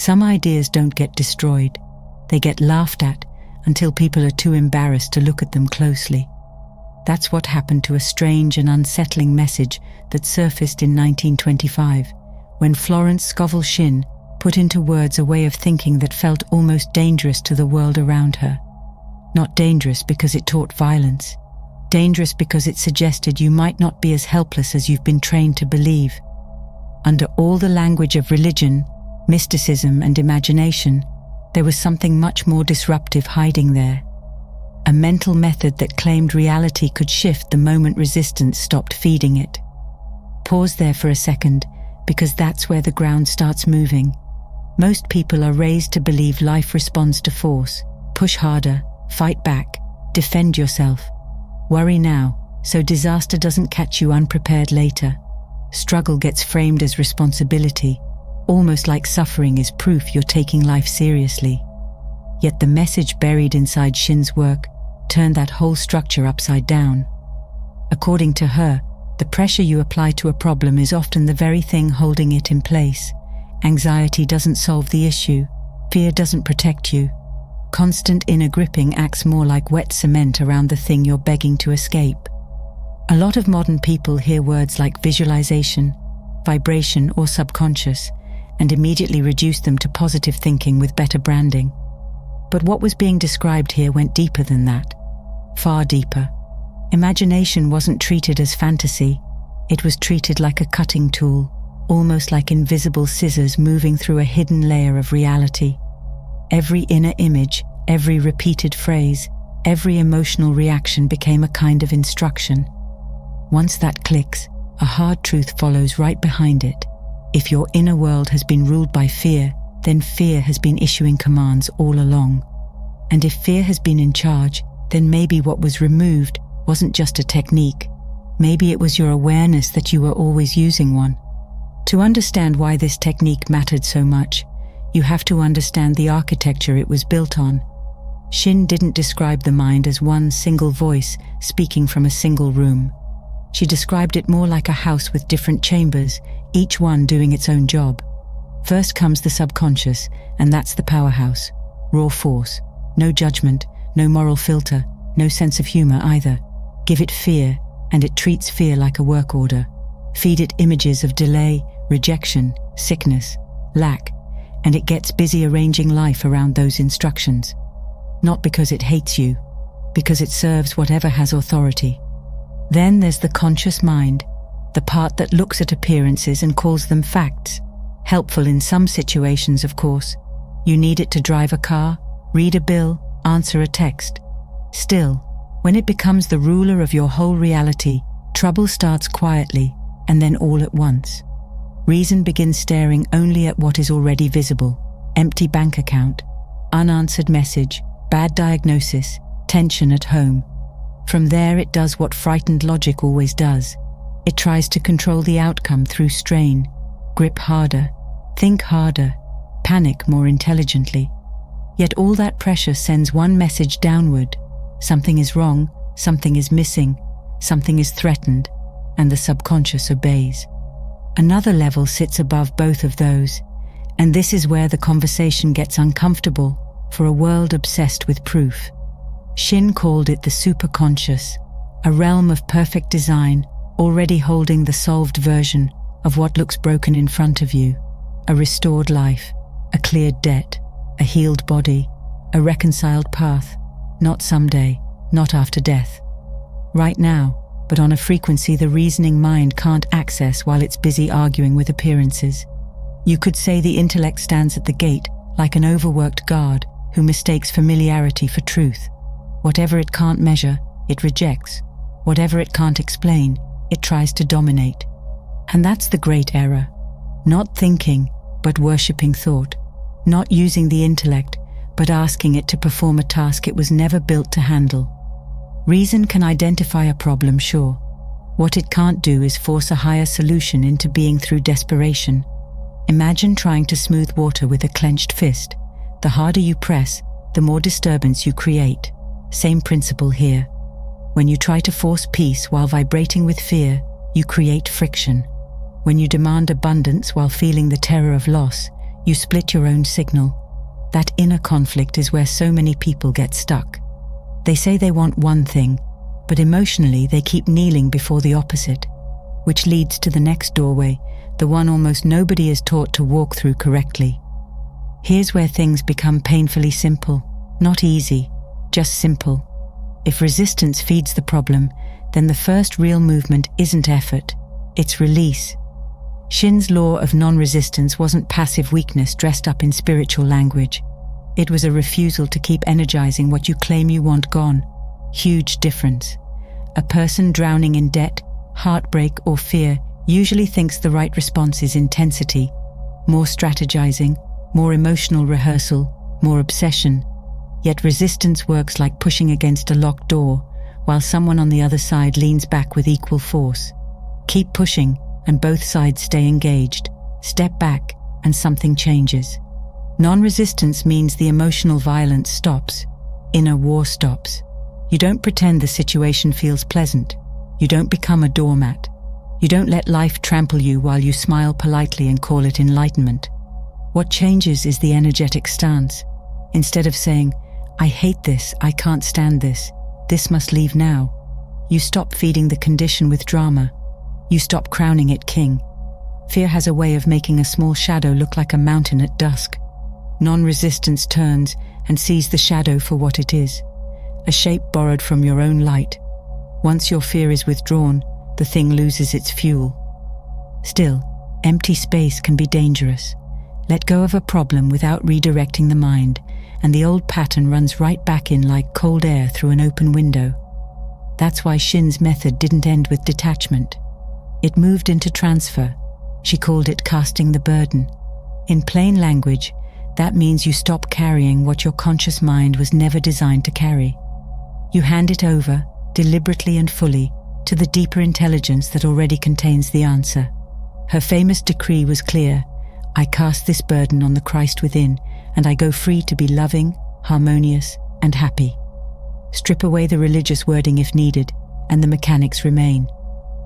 Some ideas don't get destroyed. They get laughed at until people are too embarrassed to look at them closely. That's what happened to a strange and unsettling message that surfaced in 1925, when Florence Scovel Shinn put into words a way of thinking that felt almost dangerous to the world around her. Not dangerous because it taught violence. Dangerous because it suggested you might not be as helpless as you've been trained to believe. Under all the language of religion, mysticism, and imagination, there was something much more disruptive hiding there. A mental method that claimed reality could shift the moment resistance stopped feeding it. Pause there for a second, because that's where the ground starts moving. Most people are raised to believe life responds to force. Push harder, fight back, defend yourself. Worry now, so disaster doesn't catch you unprepared later. Struggle gets framed as responsibility, almost like suffering is proof you're taking life seriously. Yet the message buried inside Shinn's work turned that whole structure upside down. According to her, the pressure you apply to a problem is often the very thing holding it in place. Anxiety doesn't solve the issue. Fear doesn't protect you. Constant inner gripping acts more like wet cement around the thing you're begging to escape. A lot of modern people hear words like visualization, vibration, or subconscious, and immediately reduce them to positive thinking with better branding. But what was being described here went deeper than that. Far deeper. Imagination wasn't treated as fantasy. It was treated like a cutting tool, almost like invisible scissors moving through a hidden layer of reality. Every inner image, every repeated phrase, every emotional reaction became a kind of instruction. Once that clicks, a hard truth follows right behind it. If your inner world has been ruled by fear, then fear has been issuing commands all along. And if fear has been in charge, then maybe what was removed wasn't just a technique. Maybe it was your awareness that you were always using one. To understand why this technique mattered so much, you have to understand the architecture it was built on. Shinn didn't describe the mind as one single voice speaking from a single room. She described it more like a house with different chambers, each one doing its own job. First comes the subconscious, and that's the powerhouse. Raw force. No judgment, no moral filter, no sense of humor either. Give it fear, and it treats fear like a work order. Feed it images of delay, rejection, sickness, lack, and it gets busy arranging life around those instructions. Not because it hates you, because it serves whatever has authority. Then there's the conscious mind, the part that looks at appearances and calls them facts. Helpful in some situations, of course. You need it to drive a car, read a bill, answer a text. Still, when it becomes the ruler of your whole reality, trouble starts quietly and then all at once. Reason begins staring only at what is already visible. Empty bank account, unanswered message, bad diagnosis, tension at home. From there it does what frightened logic always does. It tries to control the outcome through strain. Grip harder, think harder, panic more intelligently. Yet all that pressure sends one message downward. Something is wrong, something is missing, something is threatened, and the subconscious obeys. Another level sits above both of those, and this is where the conversation gets uncomfortable for a world obsessed with proof. Shinn called it the superconscious, a realm of perfect design, already holding the solved version of what looks broken in front of you. A restored life, a cleared debt, a healed body, a reconciled path, not someday, not after death. Right now, but on a frequency the reasoning mind can't access while it's busy arguing with appearances. You could say the intellect stands at the gate like an overworked guard who mistakes familiarity for truth. Whatever it can't measure, it rejects. Whatever it can't explain, it tries to dominate. And that's the great error. Not thinking, but worshipping thought. Not using the intellect, but asking it to perform a task it was never built to handle. Reason can identify a problem, sure. What it can't do is force a higher solution into being through desperation. Imagine trying to smooth water with a clenched fist. The harder you press, the more disturbance you create. Same principle here. When you try to force peace while vibrating with fear, you create friction. When you demand abundance while feeling the terror of loss, You split your own signal. That inner conflict is where so many people get stuck. They say they want one thing, but emotionally they keep kneeling before the opposite, which leads to the next doorway, the one almost nobody is taught to walk through correctly. Here's where things become painfully simple. Not easy, just simple. If resistance feeds the problem, then the first real movement isn't effort, it's release. Shinn's law of non-resistance wasn't passive weakness dressed up in spiritual language. It was a refusal to keep energizing what you claim you want gone. Huge difference. A person drowning in debt, heartbreak, or fear usually thinks the right response is intensity, more strategizing, more emotional rehearsal, more obsession. Yet resistance works like pushing against a locked door, while someone on the other side leans back with equal force. Keep pushing, and both sides stay engaged. Step back, and something changes. Non-resistance means the emotional violence stops. Inner war stops. You don't pretend the situation feels pleasant. You don't become a doormat. You don't let life trample you while you smile politely and call it enlightenment. What changes is the energetic stance. Instead of saying, "I hate this, I can't stand this must leave now," you stop feeding the condition with drama. You stop crowning it king. Fear has a way of making a small shadow look like a mountain at dusk. Non-resistance turns and sees the shadow for what it is, a shape borrowed from your own light. Once your fear is withdrawn, the thing loses its fuel. Still, empty space can be dangerous. Let go of a problem without redirecting the mind, and the old pattern runs right back in like cold air through an open window. That's why Shinn's method didn't end with detachment. It moved into transfer. She called it casting the burden. In plain language, that means you stop carrying what your conscious mind was never designed to carry. You hand it over, deliberately and fully, to the deeper intelligence that already contains the answer. Her famous decree was clear: I cast this burden on the Christ within, and I go free to be loving, harmonious, and happy. Strip away the religious wording if needed, and the mechanics remain.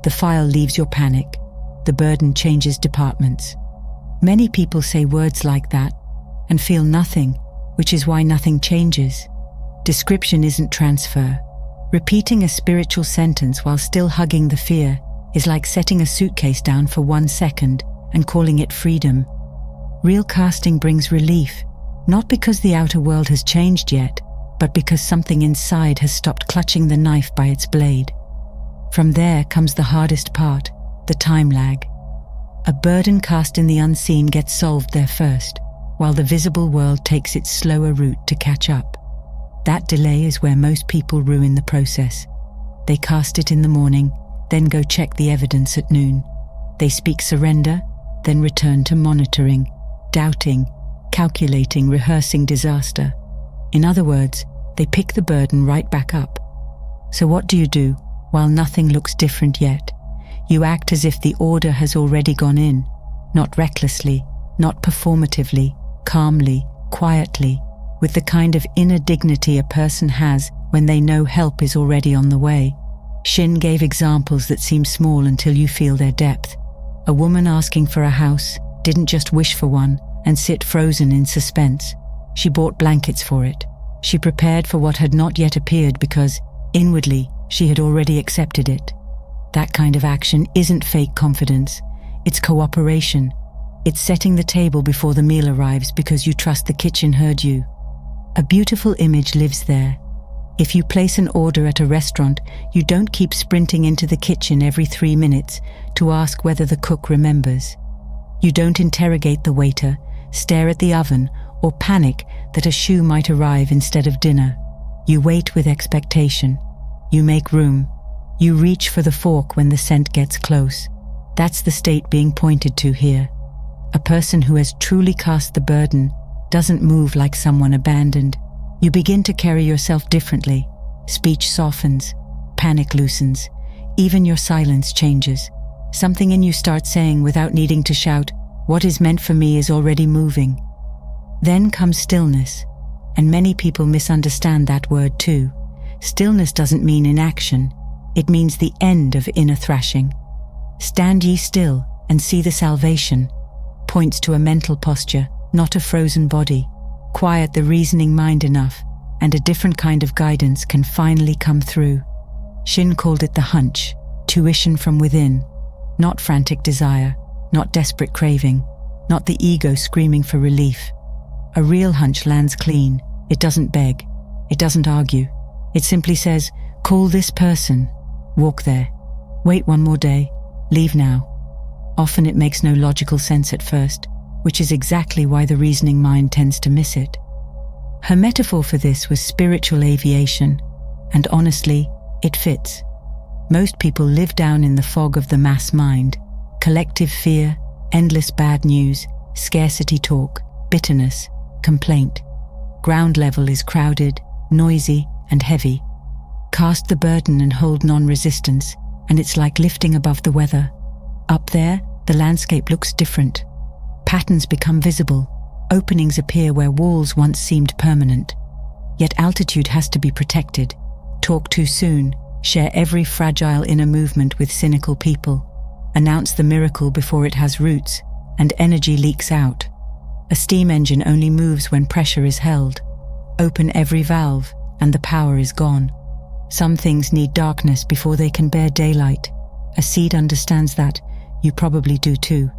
The file leaves your panic. The burden changes departments. Many people say words like that and feel nothing, which is why nothing changes. Description isn't transfer. Repeating a spiritual sentence while still hugging the fear is like setting a suitcase down for 1 second and calling it freedom. Real casting brings relief, not because the outer world has changed yet, but because something inside has stopped clutching the knife by its blade. From there comes the hardest part, the time lag. A burden cast in the unseen gets solved there first, while the visible world takes its slower route to catch up. That delay is where most people ruin the process. They cast it in the morning, then go check the evidence at noon. They speak surrender, then return to monitoring, doubting, calculating, rehearsing disaster. In other words, they pick the burden right back up. So what do? While nothing looks different yet, you act as if the order has already gone in, not recklessly, not performatively, calmly, quietly, with the kind of inner dignity a person has when they know help is already on the way. Shinn gave examples that seem small until you feel their depth. A woman asking for a house didn't just wish for one and sit frozen in suspense. She bought blankets for it. She prepared for what had not yet appeared because, inwardly, she had already accepted it. That kind of action isn't fake confidence. It's cooperation. It's setting the table before the meal arrives because you trust the kitchen heard you. A beautiful image lives there. If you place an order at a restaurant, you don't keep sprinting into the kitchen every 3 minutes to ask whether the cook remembers. You don't interrogate the waiter, stare at the oven, or panic that a shoe might arrive instead of dinner. You wait with expectation. You make room. You reach for the fork when the scent gets close. That's the state being pointed to here. A person who has truly cast the burden doesn't move like someone abandoned. You begin to carry yourself differently. Speech softens, panic loosens, even your silence changes. Something in you starts saying without needing to shout, "What is meant for me is already moving." Then comes stillness, and many people misunderstand that word too. Stillness doesn't mean inaction. It means the end of inner thrashing. Stand ye still and see the salvation points to a mental posture, not a frozen body. Quiet the reasoning mind enough, and a different kind of guidance can finally come through. Shinn called it the hunch, tuition from within, not frantic desire, not desperate craving, not the ego screaming for relief. A real hunch lands clean. It doesn't beg. It doesn't argue. It simply says, call this person, walk there, wait one more day, leave now. Often it makes no logical sense at first, which is exactly why the reasoning mind tends to miss it. Her metaphor for this was spiritual aviation, and honestly, it fits. Most people live down in the fog of the mass mind, collective fear, endless bad news, scarcity talk, bitterness, complaint. Ground level is crowded, noisy, and heavy. Cast the burden and hold non-resistance, and it's like lifting above the weather. Up there, the landscape looks different. Patterns become visible. Openings appear where walls once seemed permanent. Yet altitude has to be protected. Talk too soon, share every fragile inner movement with cynical people, announce the miracle before it has roots, and energy leaks out. A steam engine only moves when pressure is held. Open every valve, and the power is gone. Some things need darkness before they can bear daylight. A seed understands that. You probably do too.